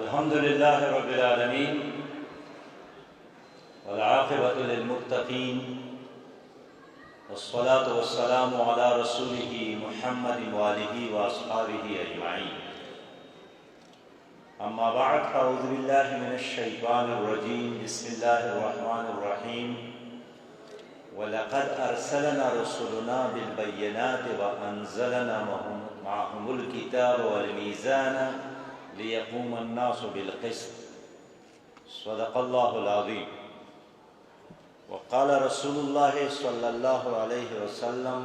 अल्हम्दुलिल्लाह रब्बिल आलमीन वल आक़िबतु लिल मुत्तक़ीन वस्सलातु वस्सलामु अला रसूलिही मुहम्मदिन व आलिही व अस्हाबिही अजमाईन। अम्मा बअद अऊज़ु बिल्लाहि मिनश शैतानिर रजीम। बिस्मिल्लाहिर रहमानिर रहीम। वलक़द अरसलना रसूलना बिल बय्यिनाति व अंज़लना मअहुमुल किताब वल मीज़ान लियक़ूम अन्नासु बिल क़िस्त। सदक़ल्लाहुल अज़ीम। वक़ाल रसूलुल्लाह सल्लल्लाहु अलैहि वसल्लम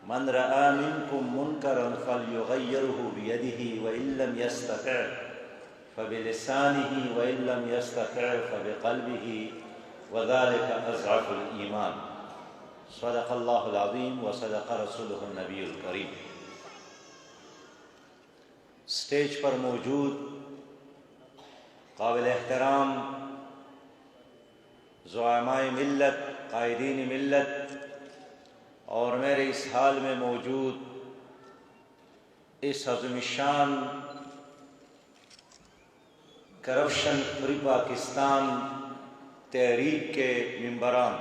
मन रआ मिनकुम मुनकरन फ़लयुग़य्यिरहु बियदिही व इल्लम यस्तति' फ़बिलिसानिही व इल्लम यस्तति' फ़बिक़ल्बिही व ज़ालिका अज़अफ़ुल ईमान। सदक़ल्लाहुल अज़ीम व सदक़ रसूलुहुन नबियुल करीम। स्टेज पर मौजूद काबिल एहतराम ज़ुआमाए मिल्लत, कायदीन मिल्लत और मेरे इस हाल में मौजूद इस अज़ीम-उश-शान करप्शन फ्री पाकिस्तान तहरीक के मेंबरान,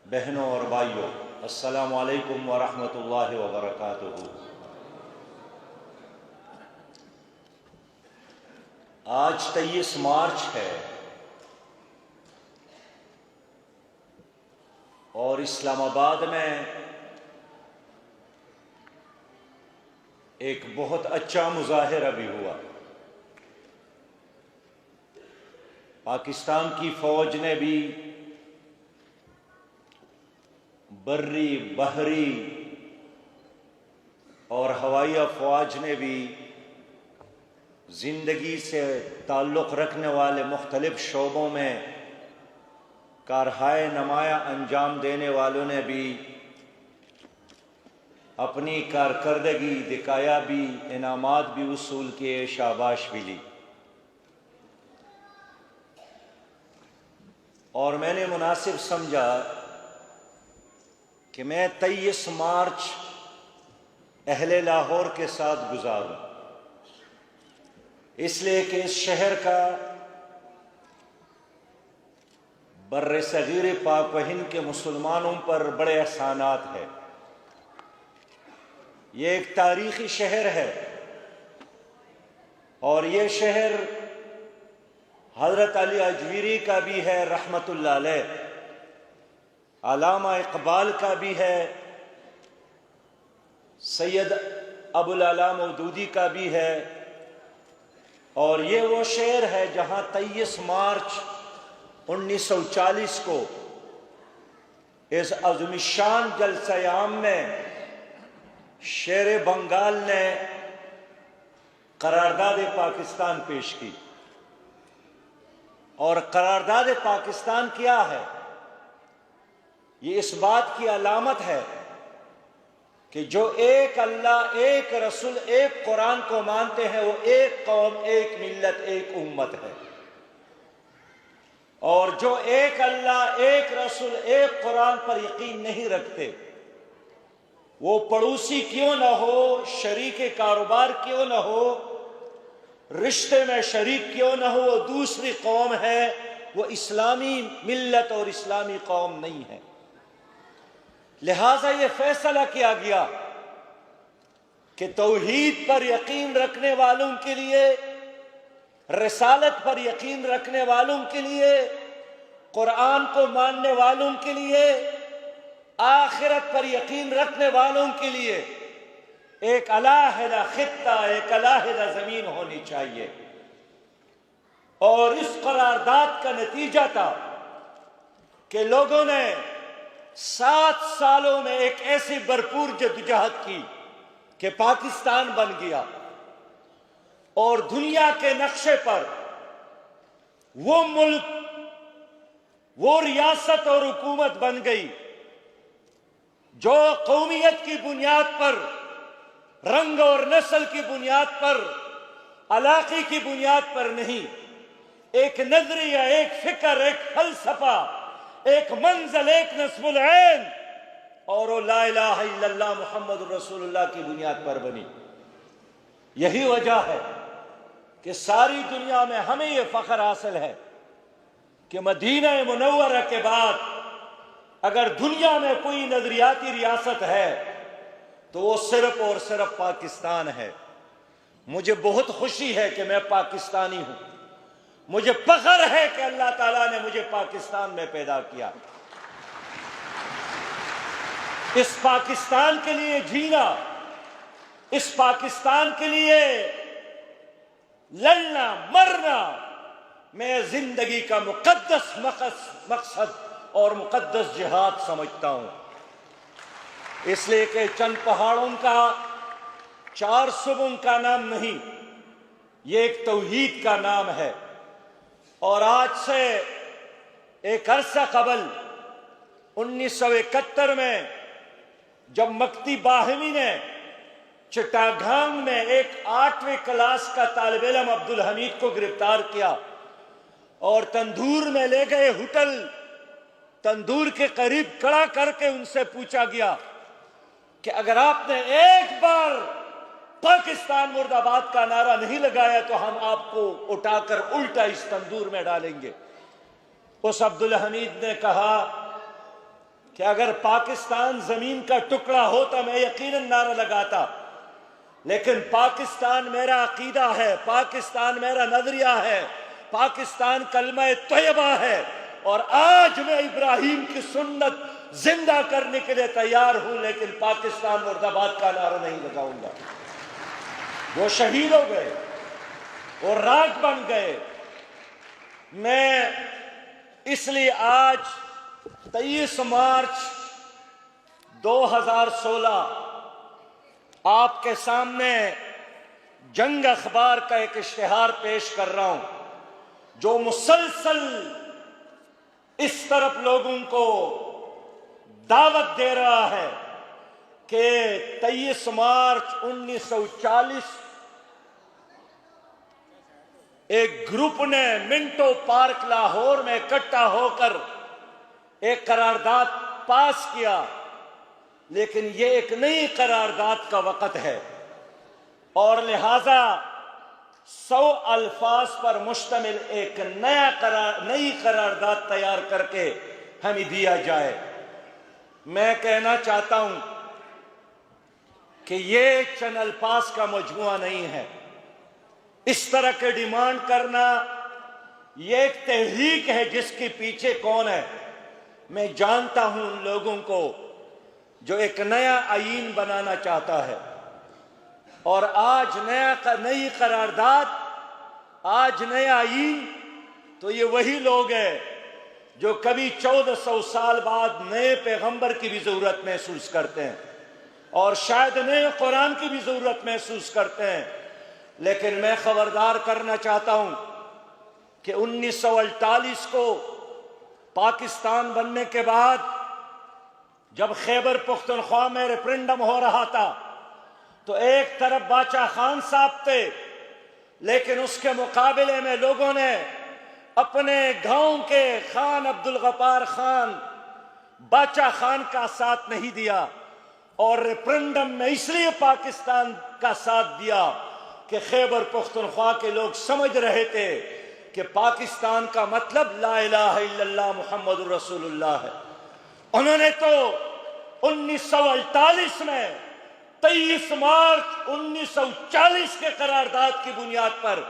बहनों और भाइयों, अस्सलामु अलैकुम व रहमतुल्लाहि व बरकातुहू। आज 23 मार्च है और इस्लामाबाद में एक बहुत अच्छा मुजाहिरा भी हुआ। पाकिस्तान की फौज ने भी बर्री, बहरी और हवाई अफवाज ने भी जिंदगी से ताल्लुक़ रखने वाले मुख्तलिफ शोबों में कारहाय नमाया अंजाम देने वालों ने भी अपनी कारकर्दगी दिखाया, भी इनामात भी वसूल किए, शाबाश भी ली। और मैंने मुनासिब समझा कि मैं 23 मार्च अहले लाहौर के साथ गुजारूं, इसलिए कि इस शहर का बर्रे सगीर पाक व हिंद के मुसलमानों पर बड़े एहसानात है। ये एक तारीखी शहर है और ये शहर हज़रत अली अजवीरी का भी है रहमतुल्लाह अलैह, अल्लामा इकबाल का भी है, सैयद अबुल अला मौदूदी का भी है। और ये वो शहर है जहां 23 मार्च 1940 को इस अज़ीम-उश-शान जलसा-ए-आम में शेर बंगाल ने करारदाद पाकिस्तान पेश की। और करारदाद पाकिस्तान क्या है? ये इस बात की अलामत है कि जो एक अल्लाह, एक रसूल, एक कुरान को मानते हैं, वो एक कौम, एक मिल्लत, एक उम्मत है। और जो एक अल्लाह, एक रसूल, एक कुरान पर यकीन नहीं रखते, वो पड़ोसी क्यों न हो, शरीके कारोबार क्यों न हो, रिश्ते में शरीक क्यों न हो, वो दूसरी कौम है, वो इस्लामी मिल्लत और इस्लामी कौम नहीं है। लिहाजा ये फैसला किया गया कि तौहीद पर यकीन रखने वालों के लिए, रिसालत पर यकीन रखने वालों के लिए, कुरान को मानने वालों के लिए, आखिरत पर यकीन रखने वालों के लिए एक अलहदा खित्ता, एक अलहदा जमीन होनी चाहिए। और इस करारदाद का नतीजा था कि लोगों ने 7 सालों में एक ऐसी भरपूर जद्दोजहद की कि पाकिस्तान बन गया और दुनिया के नक्शे पर वो मुल्क, वो रियासत और हुकूमत बन गई जो कौमियत की बुनियाद पर, रंग और नस्ल की बुनियाद पर, इलाके की बुनियाद पर नहीं, एक नजरिया, एक फिक्र, एक फलसफा, एक मंजिल, एक नस्बुल ऐन और वो ला इलाहा इल्लल्लाह मुहम्मदुर रसूलुल्लाह की बुनियाद पर बनी। यही वजह है कि सारी दुनिया में हमें यह फख्र हासिल है कि मदीना मुनव्वरा के बाद अगर दुनिया में कोई नजरियाती रियासत है तो वो सिर्फ और सिर्फ पाकिस्तान है। मुझे बहुत खुशी है कि मैं पाकिस्तानी हूं। मुझे फख्र है कि अल्लाह ताला ने मुझे पाकिस्तान में पैदा किया। इस पाकिस्तान के लिए जीना, इस पाकिस्तान के लिए लड़ना मरना मैं जिंदगी का मुकद्दस मकसद और मुकद्दस जिहाद समझता हूं। इसलिए कि चंद पहाड़ों का, चार सुबहों का नाम नहीं, ये एक तौहीद का नाम है। और आज से एक अरसा कबल 1971 में जब मक्ती बाहमी ने चिटागांग में एक 8वीं क्लास का तालिब इल्म अब्दुल हमीद को गिरफ्तार किया और तंदूर में ले गए, होटल तंदूर के करीब खड़ा करके उनसे पूछा गया कि अगर आपने एक बार पाकिस्तान मुर्दाबाद का नारा नहीं लगाया तो हम आपको उठाकर उल्टा इस तंदूर में डालेंगे। उस अब्दुल हमीद ने कहा कि अगर पाकिस्तान जमीन का टुकड़ा होता मैं यकीनन नारा लगाता, लेकिन पाकिस्तान मेरा अकीदा है, पाकिस्तान मेरा नजरिया है, पाकिस्तान कलमा तैयबा है और आज मैं इब्राहिम की सुन्नत जिंदा करने के लिए तैयार हूं, लेकिन पाकिस्तान मुर्दाबाद का नारा नहीं लगाऊंगा। वो शहीद हो गए, वो राख बन गए। मैं इसलिए आज 23 मार्च 2016 आपके सामने जंग अखबार का एक इश्तिहार पेश कर रहा हूं जो मुसलसल इस तरफ लोगों को दावत दे रहा है कि 23 मार्च 1940 एक ग्रुप ने मिंटो पार्क लाहौर में इकट्ठा होकर एक करारदाद पास किया, लेकिन ये एक नई करारदाद का वक्त है और लिहाजा 100 अल्फाज पर मुश्तमिल एक नई करारदाद तैयार करके हमें दिया जाए। मैं कहना चाहता हूं कि ये चंद अल्फाज का मजमुआ नहीं है। इस तरह के डिमांड करना ये एक तहरीक है जिसके पीछे कौन है। मैं जानता हूं उन लोगों को जो एक नया आईन बनाना चाहता है और आज नई करारदाद, आज नया आईन, तो ये वही लोग हैं जो कभी 1400 साल बाद नए पैगंबर की भी जरूरत महसूस करते हैं और शायद नए कुरान की भी जरूरत महसूस करते हैं। लेकिन मैं खबरदार करना चाहता हूं कि 1948 को पाकिस्तान बनने के बाद जब खैबर पुख्तनख्वा में रेफरेंडम हो रहा था तो एक तरफ बादशाह खान साहब थे, लेकिन उसके मुकाबले में लोगों ने अपने गांव के खान अब्दुल गफ्फार खान बादशाह खान का साथ नहीं दिया और रेफरेंडम में इसलिए पाकिस्तान का साथ दिया कि खैबर पुख्तनख्वा के लोग समझ रहे थे कि पाकिस्तान का मतलब ला इलाहा इल्लल्लाह मुहम्मदुर रसूलुल्लाह है। उन्होंने तो 1948 में 23 मार्च 1940 के करारदाद की बुनियाद पर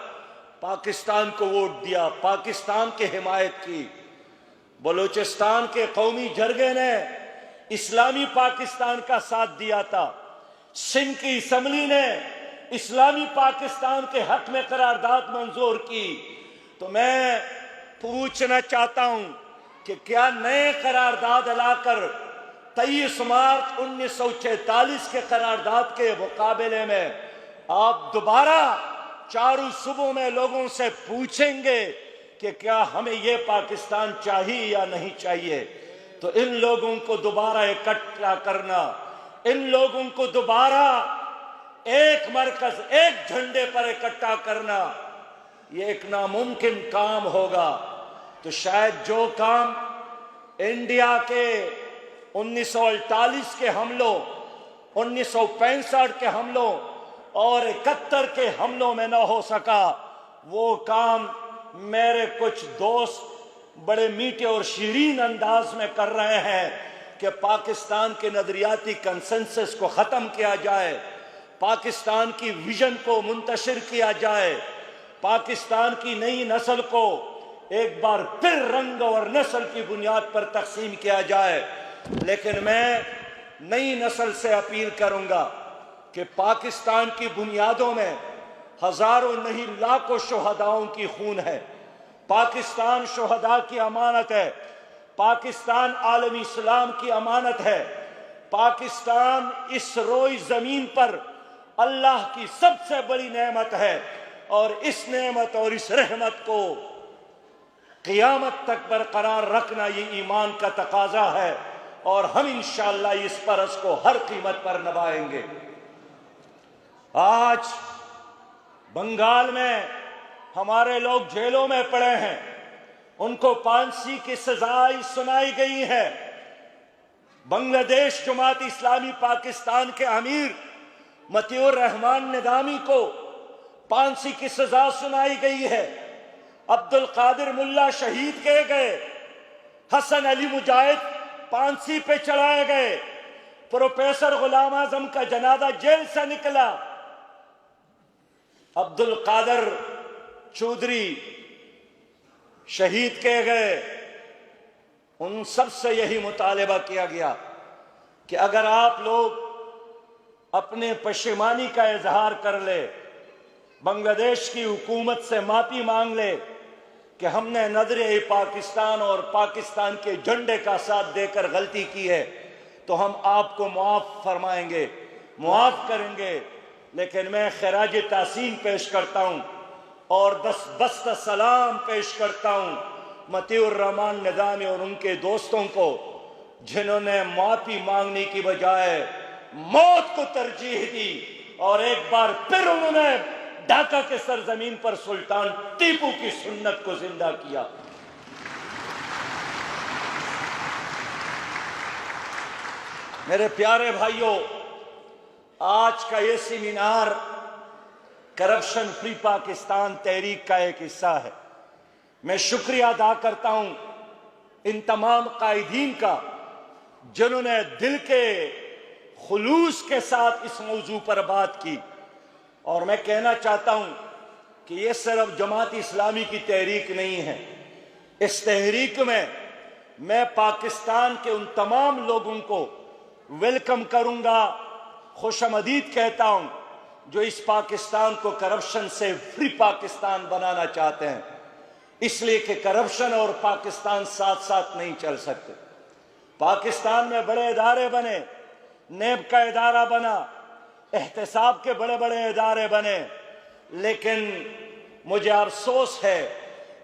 पाकिस्तान को वोट दिया, पाकिस्तान की हिमायत की। बलूचिस्तान के कौमी जरगे ने इस्लामी पाकिस्तान का साथ दिया था। सिंध की असम्बली ने इस्लामी पाकिस्तान के हक में करारदाद मंजूर की। तो मैं पूछना चाहता हूं कि क्या नए करारदाद लाकर 23 मार्च 1946 के करारदाद के मुकाबले में आप दोबारा चारों सूबों में लोगों से पूछेंगे कि क्या हमें ये पाकिस्तान चाहिए या नहीं चाहिए? तो इन लोगों को दोबारा इकट्ठा करना, इन लोगों को दोबारा एक मरकज, एक झंडे पर इकट्ठा करना, ये एक नामुमकिन काम होगा। तो शायद जो काम इंडिया के 1948 के हमलों, 1965 के हमलों और 71 के हमलों में न हो सका, वो काम मेरे कुछ दोस्त बड़े मीठे और शीरीन अंदाज में कर रहे हैं कि पाकिस्तान के नजरियाती कंसेंसस को ख़त्म किया जाए, पाकिस्तान की विजन को मुंतशिर किया जाए, पाकिस्तान की नई नस्ल को एक बार फिर रंग और नस्ल की बुनियाद पर तकसीम किया जाए। लेकिन मैं नई नस्ल से अपील करूंगा कि पाकिस्तान की बुनियादों में हजारों नहीं लाखों शोहदाओं की खून है। पाकिस्तान शोहदा की अमानत है, पाकिस्तान आलमी इस्लाम की अमानत है, पाकिस्तान इस रोई जमीन पर अल्लाह की सबसे बड़ी नेमत है और इस नेमत और इस रहमत को क़ियामत तक बरकरार रखना ये ईमान का तकाजा है और हम इंशाअल्लाह इस फर्ज को हर कीमत पर निभाएंगे। आज बंगाल में हमारे लोग जेलों में पड़े हैं, उनको फांसी की सजाएं सुनाई गई है। बांग्लादेश जमात इस्लामी पाकिस्तान के अमीर मतीउर रहमान निजामी को फांसी की सजा सुनाई गई है। अब्दुल कादिर मुल्ला शहीद किए गए, हसन अली मुजाहिद फांसी पे चढ़ाए गए, प्रोफेसर गुलाम आजम का जनाजा जेल से निकला, अब्दुल कादिर चौधरी शहीद किए गए। उन सब से यही मुतालिबा किया गया कि अगर आप लोग अपने पशेमानी का इजहार कर ले, बांग्लादेश की हुकूमत से माफी मांग ले कि हमने नजरे पाकिस्तान और पाकिस्तान के झंडे का साथ देकर गलती की है, तो हम आपको मुआफ फरमाएंगे, मुआफ करेंगे। लेकिन मैं खराज तासीन पेश करता हूं और दस्त सलाम पेश करता हूं मतीउर रहमान निजामी और उनके दोस्तों को, जिन्होंने माफी मांगने की बजाय मौत को तरजीह दी और एक बार फिर उन्होंने ढाका के सरजमीन पर सुल्तान टीपू की सुन्नत को जिंदा किया। मेरे प्यारे भाइयों, आज का ये seminar corruption free Pakistan Tehreek का एक हिस्सा है। मैं शुक्रिया अदा करता हूं इन तमाम कायदीन का जिन्होंने दिल के खुलूस के साथ इस मौजू पर बात की। और मैं कहना चाहता हूं कि ये सिर्फ जमात इस्लामी की तहरीक नहीं है, इस तहरीक में मैं पाकिस्तान के उन तमाम लोगों को वेलकम करूंगा, खुशामदीद कहता हूं जो इस पाकिस्तान को करप्शन से फ्री पाकिस्तान बनाना चाहते हैं। इसलिए कि करप्शन और पाकिस्तान साथ साथ नहीं चल सकते। पाकिस्तान में बड़े इदारे बने, नेब का इदारा बना, एहतसाब के बड़े बड़े इदारे बने, लेकिन मुझे अफसोस है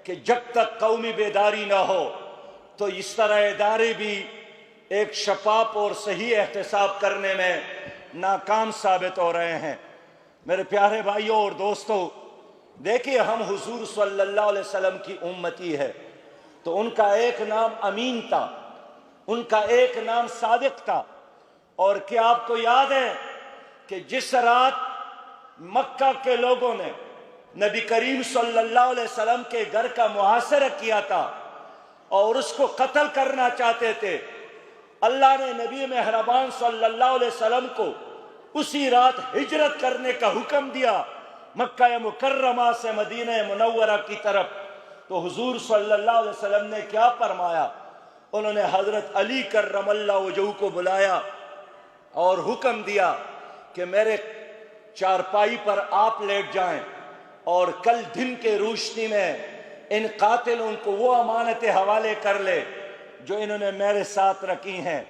कि जब तक कौमी बेदारी ना हो तो इस तरह इदारे भी एक शफाफ और सही एहतसाब करने में नाकाम साबित हो रहे हैं। मेरे प्यारे भाइयों और दोस्तों, देखिए, हम हुजूर सल्लल्लाहु अलैहि वसल्लम की उम्मती है तो उनका एक नाम अमीन था, उनका एक नाम सादिक था। और क्या आपको याद है कि जिस रात मक्का के लोगों ने नबी करीम सल्लल्लाहु अलैहि वसल्लम के घर का मुहासरा किया था और उसको कत्ल करना चाहते थे, अल्लाह ने नबी मेहरबान सल्लल्लाहु अलैहि वसल्लम को उसी रात हिजरत करने का हुक्म दिया मक्का मुकर्रमा से मदीना मुनव्वरा की तरफ। तो हुजूर सल्लल्लाहु अलैहि वसल्लम ने क्या फरमाया? उन्होंने हजरत अली कर्रमल्लाहु वजहू को बुलाया और हुक्म दिया कि मेरे चारपाई पर आप लेट जाएं और कल दिन के रोशनी में इन कातिलों को वो अमानतें हवाले कर ले जो इन्होंने मेरे साथ रखी हैं।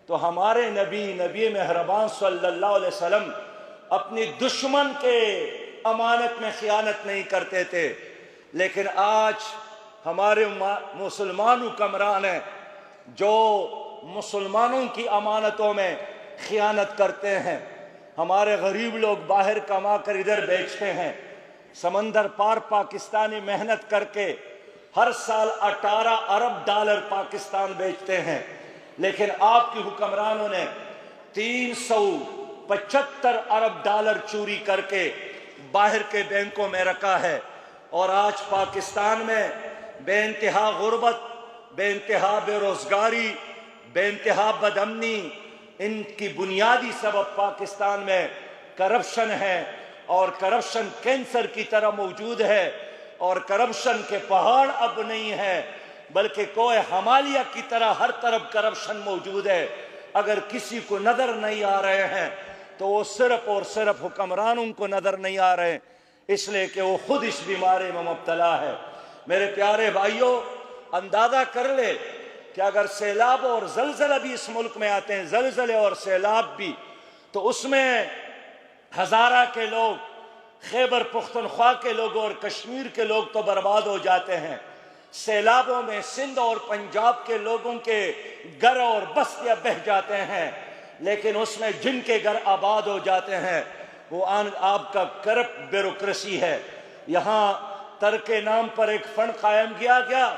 तो हमारे नबी मेहरबान सल्लल्लाहु अलैहि वसल्लम अपनी दुश्मन के अमानत में खियानत नहीं करते थे, लेकिन आज हमारे मुसलमान हुक्मरान हैं जो मुसलमानों की अमानतों में खियानत करते हैं। हमारे गरीब लोग बाहर कमा कर इधर बेचते हैं, समंदर पार पाकिस्तानी मेहनत करके हर साल 18 अरब डॉलर पाकिस्तान बेचते हैं, लेकिन आपकी हुक्मरानों ने 375 अरब डॉलर चोरी करके बाहर के बैंकों में रखा है। और आज पाकिस्तान में बेइंतहा गुर्बत, बेइंतहा बेरोजगारी, बेइंतहा बदअमनी, इनकी बुनियादी सबब पाकिस्तान में करप्शन है। और करप्शन कैंसर की तरह मौजूद है। और करप्शन के पहाड़ अब नहीं है, बल्कि कोई हिमालय की तरह हर तरफ करप्शन मौजूद है। अगर किसी को नजर नहीं आ रहे हैं तो वो सिर्फ और सिर्फ हुक्मरानों को नजर नहीं आ रहे, इसलिए कि वो खुद इस बीमारी में मुब्तला है। मेरे प्यारे भाइयों, अंदाजा कर ले कि अगर सैलाब और जलजला भी इस मुल्क में आते हैं, जलजले और सैलाब भी, तो उसमें हजारा के लोग, खैबर पुख्तनख्वा के लोग और कश्मीर के लोग तो बर्बाद हो जाते हैं। सैलाबों में सिंध और पंजाब के लोगों के घर और बस्तियां बह जाते हैं, लेकिन उसमें जिनके घर आबाद हो जाते हैं वो आपका करप्ट ब्यूरोक्रेसी है। यहाँ तर के नाम पर एक फंड कायम किया गया,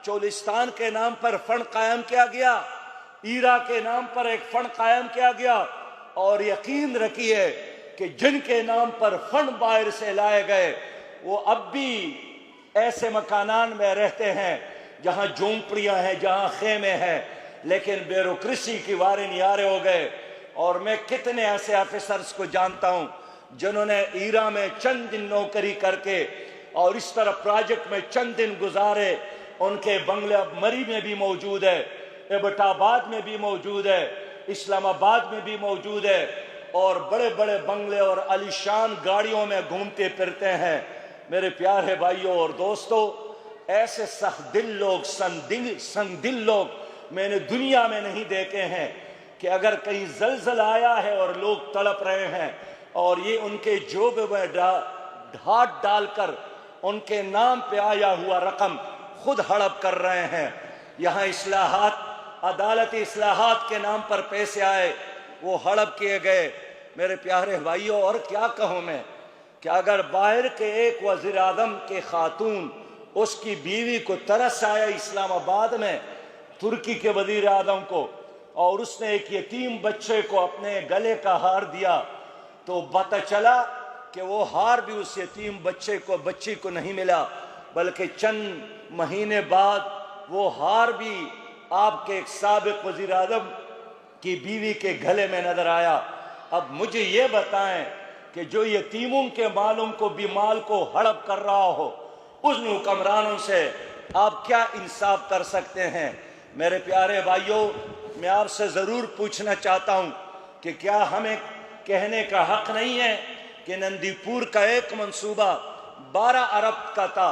चोलिस्तान के नाम पर फंड कायम किया गया, ईरा के नाम पर एक फंड कायम किया गया। और यकीन रखिए कि जिनके नाम पर फंड बाहर से लाए गए वो अब भी ऐसे मकानान में रहते हैं जहां झोंपड़ियां हैं, जहां खेमे हैं, लेकिन ब्यूरोक्रेसी की वारे नियारे हो गए। और मैं कितने ऐसे ऑफिसर्स को जानता हूं जिन्होंने ईरा में चंद दिन नौकरी करके और इस तरह प्रोजेक्ट में चंद दिन गुजारे, उनके बंगले अब मरी में भी मौजूद है, एबटाबाद में भी मौजूद है, इस्लामाबाद में भी मौजूद है, और बड़े बड़े बंगले और आलीशान गाड़ियों में घूमते फिरते हैं। मेरे प्यारे भाइयों और दोस्तों, ऐसे सख्दिल लोग, संगदिल लोग मैंने दुनिया में नहीं देखे हैं कि अगर कहीं जलजल आया है और लोग तड़प रहे हैं और ये उनके जोब में हाथ डालकर उनके नाम पे आया हुआ रकम खुद हड़प कर रहे हैं। यहाँ इस्लाहात, अदालती इस्लाहात के नाम पर पैसे आए, वो हड़प किए गए। मेरे प्यारे भाइयों, और क्या कहूँ मैं कि अगर बाहर के एक वज़ीर आज़म के खातून, उसकी बीवी को तरस आया इस्लामाबाद में तुर्की के वज़ीर आज़म को, और उसने एक यतीम बच्चे को अपने गले का हार दिया, तो पता चला कि वो हार भी उस यतीम बच्ची को नहीं मिला, बल्कि चंद महीने बाद वो हार भी आपके एक साबिक वज़ीर आज़म की बीवी के गले में नजर आया। अब मुझे ये बताएं कि जो यतीमों के मालों को भी माल को हड़प कर रहा हो, उन हुक्मरानों से आप क्या इंसाफ कर सकते हैं? मेरे प्यारे भाइयों, मैं आपसे ज़रूर पूछना चाहता हूं कि क्या हमें कहने का हक नहीं है कि नंदीपुर का एक मंसूबा 12 अरब का था,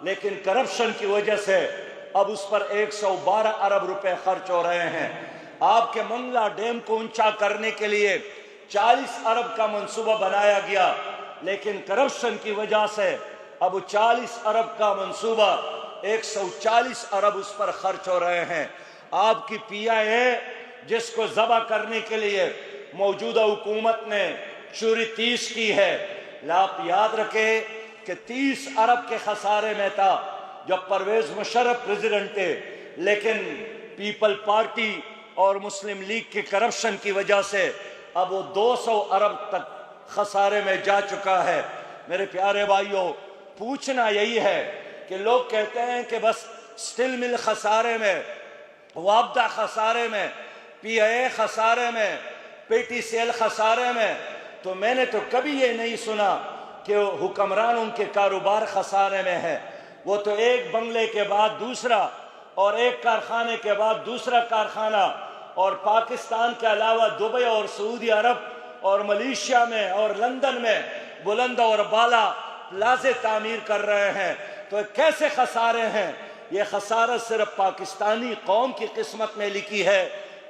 लेकिन करप्शन की वजह से अब उस पर 112 अरब रुपए खर्च हो रहे हैं। आपके मंगला डैम को ऊंचा करने के लिए 40 अरब का मंसूबा बनाया गया, लेकिन करप्शन की वजह से अब 40 अरब का मंसूबा 140 अरब उस पर खर्च हो रहे हैं। आपकी PIA जिसको जबा करने के लिए मौजूदा हुकूमत ने चोरी 30 की है, आप याद रखें कि 30 अरब के खसारे में था जब परवेज मुशर्रफ प्रेसिडेंट थे, लेकिन पीपल पार्टी और मुस्लिम लीग के करप्शन की वजह से अब वो 200 अरब तक खसारे में जा चुका है। मेरे प्यारे भाइयों, पूछना यही है कि लोग कहते हैं कि बस स्टील मिल खसारे में, वापदा खसारे में, PIA खसारे में, PTCL खसारे में, तो मैंने तो कभी ये नहीं सुना कि हुक्मरानों के कारोबार खसारे में है। वो तो एक बंगले के बाद दूसरा और एक कारखाने के बाद दूसरा कारखाना, और पाकिस्तान के अलावा दुबई और सऊदी अरब और मलेशिया में और लंदन में बुलंद और बाला प्लाजे तामीर कर रहे हैं। तो कैसे खसारे हैं? ये खसारा सिर्फ पाकिस्तानी कौम की किस्मत में लिखी है।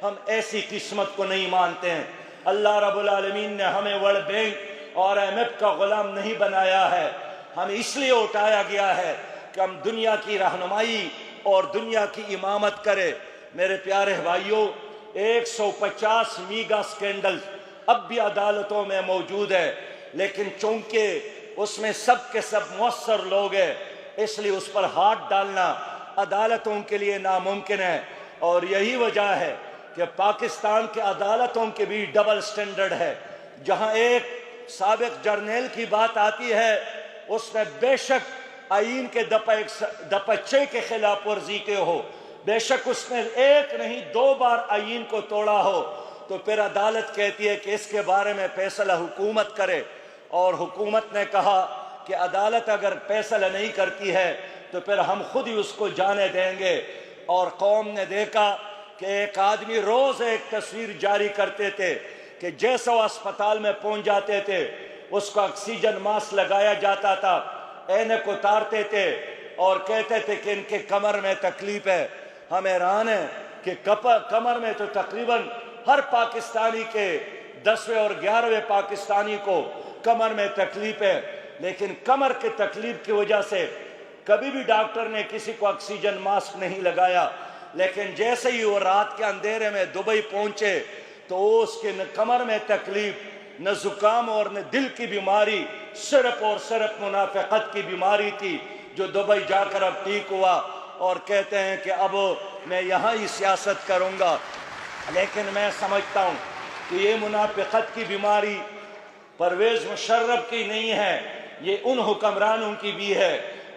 हम ऐसी किस्मत को नहीं मानते हैं। अल्लाह रब्बुल आलमीन ने हमें वर्ल्ड बैंक और IMF का गुलाम नहीं बनाया है। हमें इसलिए उठाया गया है कि हम दुनिया की रहनुमाई और दुनिया की इमामत करें। मेरे प्यारे भाइयों, 150 मीगा स्कैंडल अब भी अदालतों में मौजूद है, लेकिन चूंकि उसमें सब के सब मुअस्सर लोग हैं, इसलिए उस पर हाथ डालना अदालतों के लिए नामुमकिन है। और यही वजह है कि पाकिस्तान के अदालतों के भी डबल स्टैंडर्ड है। जहां एक साबिक जर्नल की बात आती है, उसने बेशक आईन के दपच्चे के खिलाफ वर्जी के हो, बेशक उसने एक नहीं 2 बार आईन को तोड़ा हो, तो फिर अदालत कहती है कि इसके बारे में फैसला हुकूमत करे। और हुकूमत ने कहा कि अदालत अगर फैसला नहीं करती है तो फिर हम खुद ही उसको जाने देंगे। और कौम ने देखा कि एक आदमी रोज एक तस्वीर जारी करते थे कि जैसे वो अस्पताल में पहुंच जाते थे उसको ऑक्सीजन मास्क लगाया जाता था, ऐनक उतारते थे और कहते थे कि इनके कमर में तकलीफ है। हम हैरान है कि कमर में तो तकरीबन हर पाकिस्तानी के 10वें और 11वें पाकिस्तानी को कमर में तकलीफ है, लेकिन कमर के तकलीफ की वजह से कभी भी डॉक्टर ने किसी को ऑक्सीजन मास्क नहीं लगाया। लेकिन जैसे ही वो रात के अंधेरे में दुबई पहुंचे तो उसके न कमर में तकलीफ, न जुकाम और न दिल की बीमारी, सिर्फ और सिर्फ मुनाफिकत की बीमारी थी, जो दुबई जाकर अब ठीक हुआ। और कहते हैं कि अब मैं यहाँ ही सियासत करूँगा। लेकिन मैं समझता हूँ कि ये मुनाफिकत की बीमारी परवेज मुशर्रफ की नहीं है, ये उन हुक्मरानों की भी है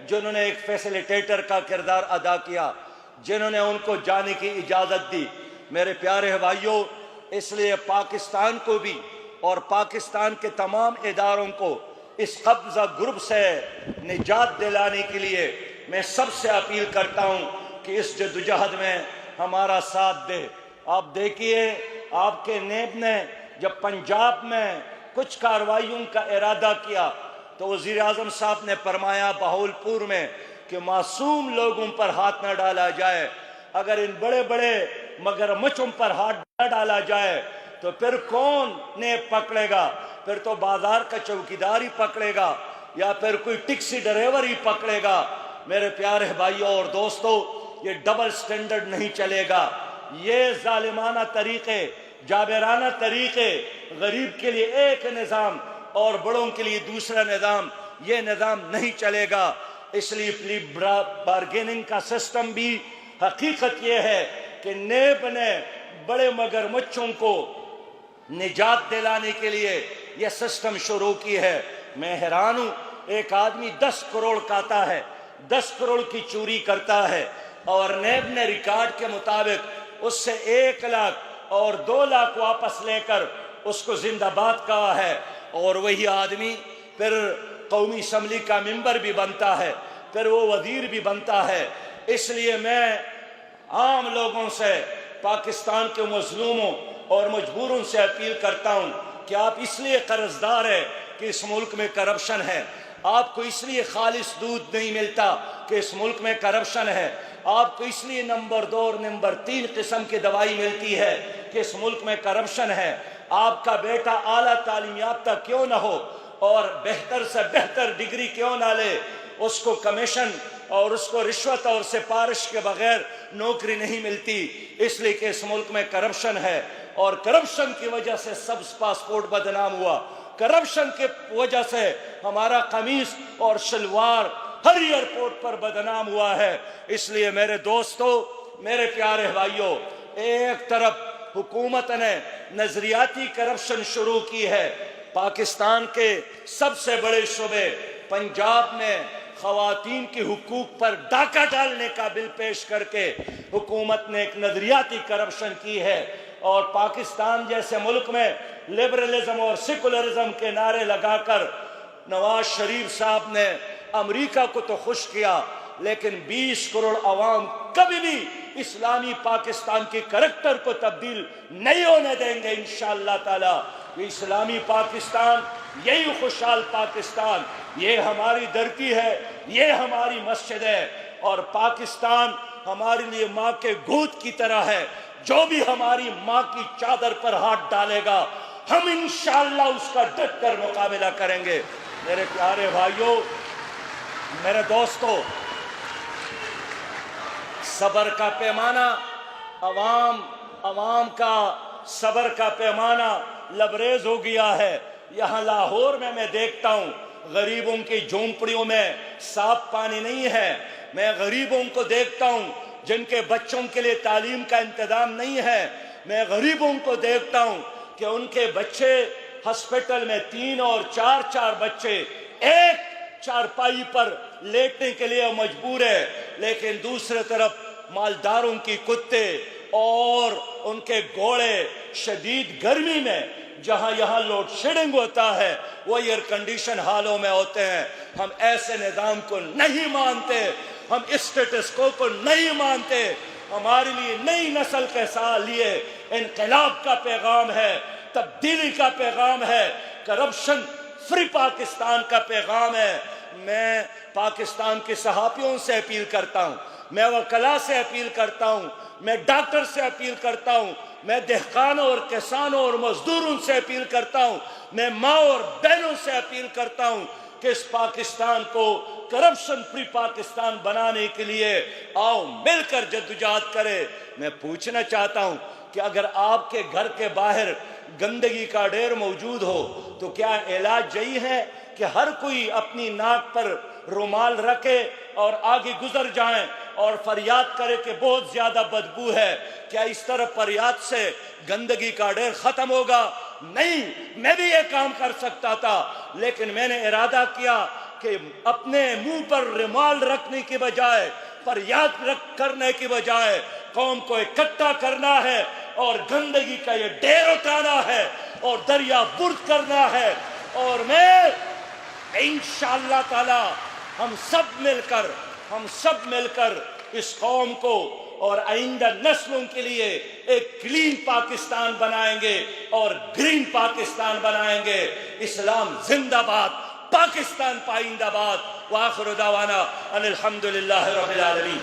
जिन्होंने एक फैसिलिटेटर का किरदार अदा किया, जिन्होंने उनको जाने की इजाज़त दी। मेरे प्यारे भाइयों, इसलिए पाकिस्तान को भी और पाकिस्तान के तमाम इदारों को इस कब्जा ग्रुप से निजात दिलाने के लिए मैं सबसे अपील करता हूँ कि इस जद्दोजहद में हमारा साथ दे। आप देखिए, आपके नेब ने जब पंजाब में कुछ कार्रवाइयों का इरादा किया तो वज़ीर आज़म साहब ने फरमाया बहावलपुर में कि मासूम लोगों पर हाथ न डाला जाए। अगर इन बड़े बड़े मगरमच्छों पर हाथ न डाला जाए तो फिर कौन ने पकड़ेगा? फिर तो बाजार का चौकीदार ही पकड़ेगा या फिर कोई टैक्सी ड्राइवर ही पकड़ेगा। मेरे प्यारे भाइयों और दोस्तों, ये डबल स्टैंडर्ड नहीं चलेगा। ये जालिमाना तरीके, जाबराना तरीके, गरीब के लिए एक निज़ाम और बड़ों के लिए दूसरा निज़ाम, ये निज़ाम नहीं चलेगा। इसलिए प्ली बार्गेनिंग का सिस्टम भी हकीकत ये है कि नेब ने बड़े मगरमच्छों को निजात दिलाने के लिए यह सिस्टम शुरू की है। मैं हैरान हूँ, एक आदमी 10 करोड़ खाता है, 10 करोड़ की चोरी करता है और नेब ने रिकॉर्ड के मुताबिक उससे 1 लाख और 2 लाख वापस लेकर उसको जिंदाबाद कहा है। और वही आदमी फिर कौमी असम्बली का मेंबर भी बनता है, फिर वो वजीर भी बनता है। इसलिए मैं आम लोगों से, पाकिस्तान के मजलूमों और मजबूरों से अपील करता हूँ कि आप इसलिए कर्जदार है कि इस मुल्क में करप्शन है, आपको इसलिए खालिस दूध नहीं मिलता कि इस मुल्क में करप्शन है, आपको इसलिए नंबर 2 और नंबर 3 किस्म की दवाई मिलती है कि इस मुल्क में करप्शन है। आपका बेटा आला तालीम याफ्ता क्यों ना हो और बेहतर से बेहतर डिग्री क्यों ना ले, उसको कमीशन और उसको रिश्वत और सिफारिश के बगैर नौकरी नहीं मिलती, इसलिए कि इस मुल्क में करप्शन है। और करप्शन की वजह से सब पासपोर्ट बदनाम हुआ, करप्शन के वजह से हमारा कमीज और शलवार हर एयरपोर्ट पर बदनाम हुआ है। इसलिए मेरे दोस्तों, मेरे प्यारे भाइयों, एक तरफ हुकूमत ने नजरियाती करप्शन शुरू की है। पाकिस्तान के सबसे बड़े सूबे पंजाब में खवातीन के हुकूक पर डाका डालने का बिल पेश करके हुकूमत ने एक नजरियाती करप्शन की है। और पाकिस्तान जैसे मुल्क में लिबरलिज्म और सेकुलरिज्म के नारे लगाकर नवाज शरीफ साहब ने अमेरिका को तो खुश किया, लेकिन 20 करोड़ अवाम कभी भी इस्लामी पाकिस्तान के करैक्टर को तब्दील नहीं होने देंगे इंशाअल्लाह ताला। इस्लामी पाकिस्तान, यही खुशहाल पाकिस्तान, ये हमारी धरती है, ये हमारी मस्जिद है। और पाकिस्तान हमारे लिए माँ के गोद की तरह है। जो भी हमारी माँ की चादर पर हाथ डालेगा, हम इंशाअल्लाह उसका डट कर मुकाबला करेंगे। मेरे प्यारे भाइयों, मेरे दोस्तों, सबर का पैमाना, अवाम का सबर का पैमाना लबरेज हो गया है। यहाँ लाहौर में मैं देखता हूँ गरीबों की झोंपड़ियों में साफ पानी नहीं है। मैं गरीबों को देखता हूँ जिनके बच्चों के लिए तालीम का इंतजाम नहीं है। मैं गरीबों को देखता हूँ कि उनके बच्चे हॉस्पिटल में 3 और 4 बच्चे एक चारपाई पर लेटने के लिए मजबूर है, लेकिन दूसरी तरफ मालदारों की कुत्ते और उनके घोड़े शदीद गर्मी में, जहां यहां लोड शेडिंग होता है, वो एयर कंडीशन हालों में होते हैं। हम ऐसे निजाम को नहीं मानते, हम स्टेटस को नहीं मानते। हमारे लिए नई नस्ल के लिए इनकलाब का पैगाम है, तब्दीली का पैगाम है, करप्शन फ्री पाकिस्तान का पैगाम है। मैं पाकिस्तान के सहाफियों से अपील करता हूं, मैं वकला से अपील करता हूं, मैं डॉक्टर से अपील करता हूं, मैं दहकानों और किसानों और मजदूरों से अपील करता हूं, मैं माँ और बहनों से अपील करता हूं कि इस पाकिस्तान को करप्शन फ्री पाकिस्तान बनाने के लिए आओ मिलकर जद्दोजहद करें। मैं पूछना चाहता हूं कि अगर आपके घर के बाहर गंदगी का ढेर मौजूद हो तो क्या इलाज यही है कि हर कोई अपनी नाक पर रुमाल रखे और आगे गुजर जाएं और फरियाद करे कि बहुत ज्यादा बदबू है? क्या इस तरह फरियाद से गंदगी का ढेर खत्म होगा? नहीं, मैं भी ये काम कर सकता था, लेकिन मैंने इरादा किया कि अपने मुंह पर रुमाल रखने की बजाय, फरियाद करने की बजाय कौम को इकट्ठा करना है और गंदगी का ये ढेर उठाना है और दरिया बुर्द करना है। और मैं इंशाअल्लाह ताला हम सब मिलकर इस कौम को और आइंदा नस्लों के लिए एक क्लीन पाकिस्तान बनाएंगे और ग्रीन पाकिस्तान बनाएंगे। इस्लाम जिंदाबाद, पाकिस्तान पाइंदाबाद। व आखिर दावाना अनिल हम्दुलिल्लाहि रब्बिल आलमीन।